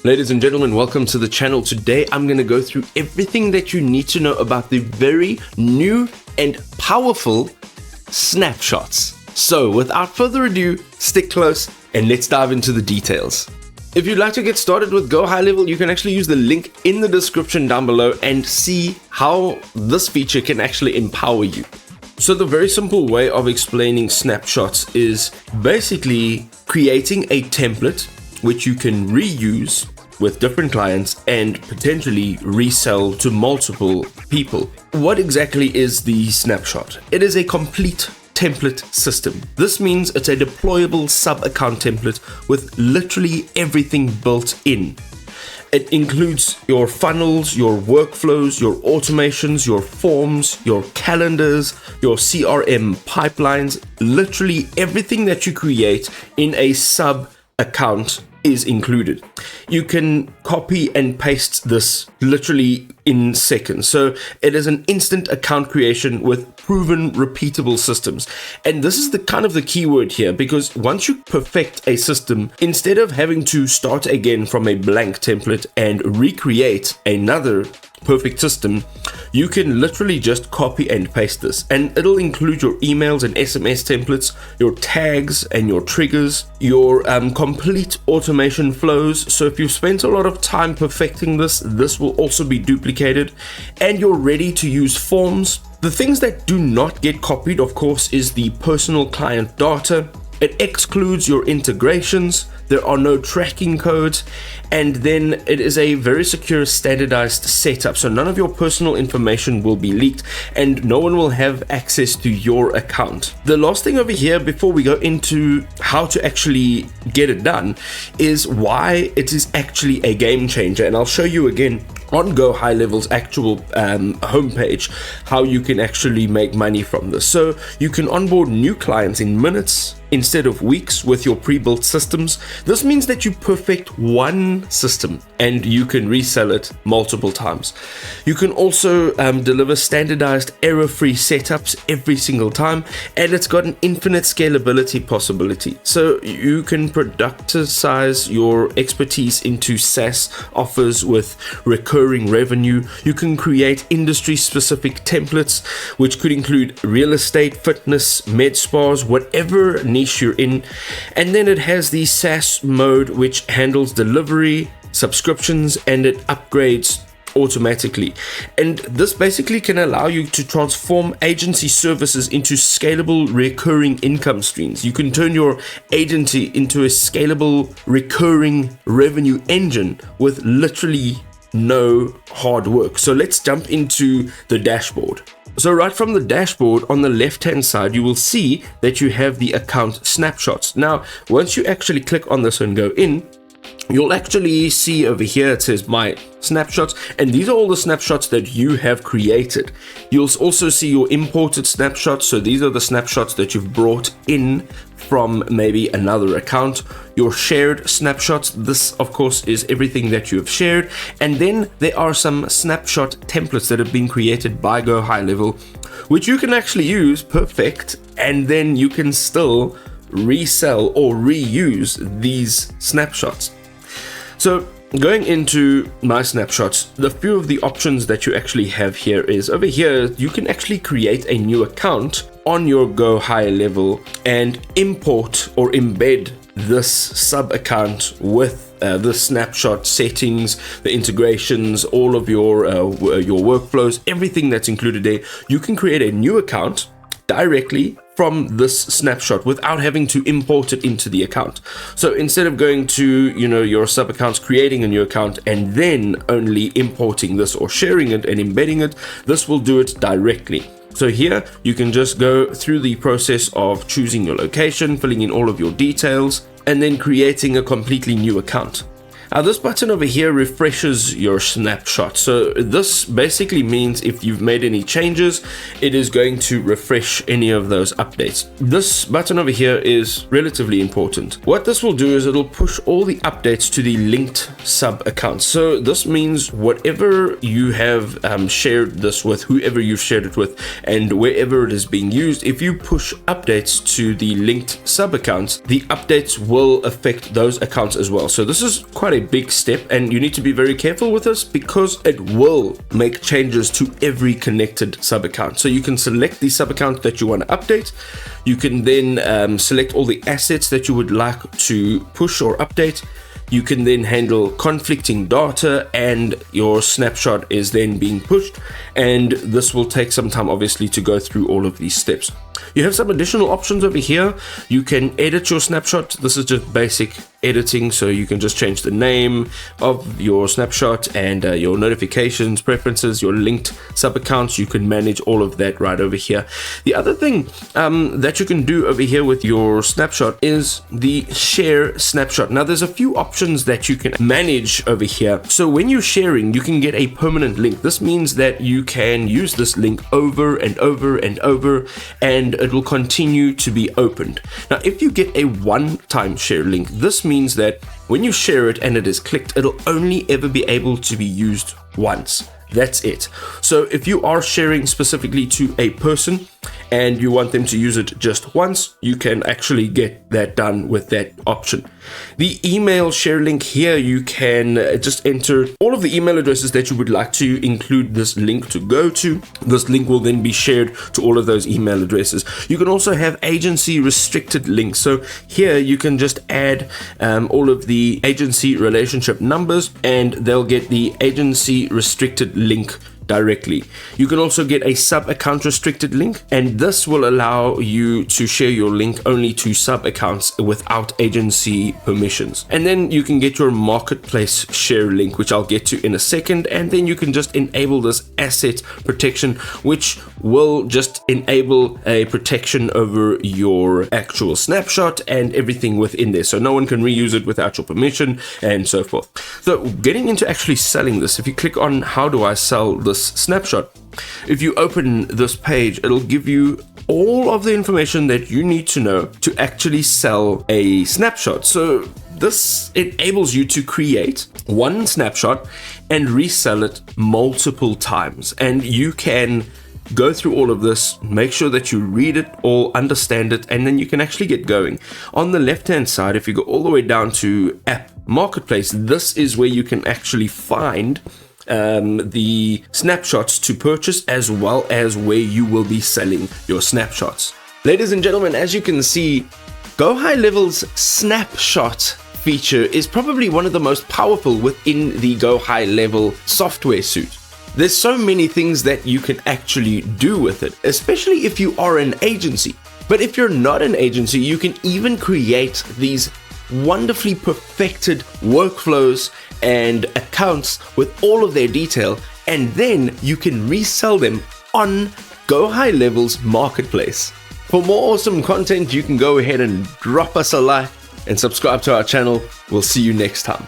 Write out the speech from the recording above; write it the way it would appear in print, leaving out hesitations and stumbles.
Ladies and gentlemen, welcome to the channel. Today I'm going to go through everything that you need to know about the very new and powerful snapshots. So without further ado, stick close and let's dive into the details. If you'd like to get started with GoHighLevel, you can actually use the link in the description down below and see how this feature can actually empower you. So the very simple way of explaining snapshots is basically creating a template which you can reuse with different clients and potentially resell to multiple people. What exactly is the snapshot? It is a complete template system. This means it's a deployable sub-account template with literally everything built in. It includes your funnels, your workflows, your automations, your forms, your calendars, your CRM pipelines, literally everything that you create in a sub-account is included. You can copy and paste this literally in seconds. So it is an instant account creation with proven repeatable systems. And this is the kind of the keyword here, because once you perfect a system, instead of having to start again from a blank template and recreate another perfect system, you can literally just copy and paste this, and it'll include your emails and SMS templates, your tags and your triggers, your complete automation flows. So if you've spent a lot of time perfecting this will also be duplicated, and you're ready to use forms. The things that do not get copied, of course, is the personal client data. It excludes your integrations, there are no tracking codes, and then it is a very secure standardized setup, so none of your personal information will be leaked and no one will have access to your account. The last thing over here before we go into how to actually get it done is why it is actually a game changer, and I'll show you again on GoHighLevel's actual homepage how you can actually make money from this. So you can onboard new clients in minutes instead of weeks with your pre-built systems. This means that you perfect one system and you can resell it multiple times. You can also deliver standardized error-free setups every single time, and it's got an infinite scalability possibility. So you can productize your expertise into SaaS offers with recurring revenue. You can create industry-specific templates, which could include real estate, fitness, med spas, whatever niche you're in. And then it has the SaaS mode, which handles delivery, subscriptions, and it upgrades automatically. And this basically can allow you to transform agency services into scalable recurring income streams. You can turn your agency into a scalable recurring revenue engine with literally no hard work. So let's jump into the dashboard. So right from the dashboard on the left hand side, you will see that you have the account snapshots. Now, once you actually click on this and go in, you'll actually see over here it says my snapshots, and these are all the snapshots that you have created. You'll also see your imported snapshots, so these are the snapshots that you've brought in from maybe another account. Your shared snapshots, this of course is everything that you have shared, and then there are some snapshot templates that have been created by GoHighLevel, which you can actually use, perfect, and then you can still resell or reuse these snapshots. So going into my snapshots, the few of the options that you actually have here is over here, you can actually create a new account on your GoHighLevel and import or embed this sub account with the snapshot settings, the integrations, all of your workflows, everything that's included there. You can create a new account directly from this snapshot without having to import it into the account. So instead of going to your sub accounts, creating a new account and then only importing this or sharing it and embedding it, this will do it directly. So here you can just go through the process of choosing your location, filling in all of your details, and then creating a completely new account. Now this button over here refreshes your snapshot. So this basically means if you've made any changes, it is going to refresh any of those updates. This button over here is relatively important. What this will do is it'll push all the updates to the linked sub accounts. So this means whatever you have shared this with, whoever you've shared it with, and wherever it is being used, if you push updates to the linked sub accounts, the updates will affect those accounts as well. So this is quite a big step, and you need to be very careful with this because it will make changes to every connected sub account. So you can select the sub account that you want to update. You can then select all the assets that you would like to push or update. You can then handle conflicting data, and your snapshot is then being pushed, and this will take some time obviously to go through all of these steps. You have some additional options over here. You can edit your snapshot. This is just basic editing, so you can just change the name of your snapshot and your notifications, preferences, your linked sub accounts. You can manage all of that right over here. The other thing that you can do over here with your snapshot is the share snapshot. Now there's a few options that you can manage over here. So when you're sharing, you can get a permanent link. This means that you can use this link over and over and over, and it will continue to be opened. Now if you get a one-time share link, this means that when you share it and it is clicked, it'll only ever be able to be used once. That's it. So if you are sharing specifically to a person and you want them to use it just once, you can actually get that done with that option. The email share link here, you can just enter all of the email addresses that you would like to include this link to go to. This link will then be shared to all of those email addresses. You can also have agency restricted links. So here you can just add all of the agency relationship numbers, and they'll get the agency restricted link directly. You can also get a sub account restricted link, and this will allow you to share your link only to sub accounts without agency permissions. And then you can get your marketplace share link, which I'll get to in a second, and then you can just enable this asset protection, which will just enable a protection over your actual snapshot and everything within there, so no one can reuse it without your permission and so forth. So getting into actually selling this, if you click on how do I sell this snapshot, if you open this page, it'll give you all of the information that you need to know to actually sell a snapshot. So this enables you to create one snapshot and resell it multiple times, and you can go through all of this, make sure that you read it all, understand it, and then you can actually get going. On the left hand side, if you go all the way down to app marketplace, this is where you can actually find the snapshots to purchase, as well as where you will be selling your snapshots. Ladies and gentlemen, as you can see, GoHighLevel's snapshot feature is probably one of the most powerful within the GoHighLevel software suite. There's so many things that you can actually do with it, especially if you are an agency. But if you're not an agency, you can even create these wonderfully perfected workflows and accounts with all of their detail, and then you can resell them on GoHighLevel's marketplace. For more awesome content, you can go ahead and drop us a like and subscribe to our channel. We'll see you next time.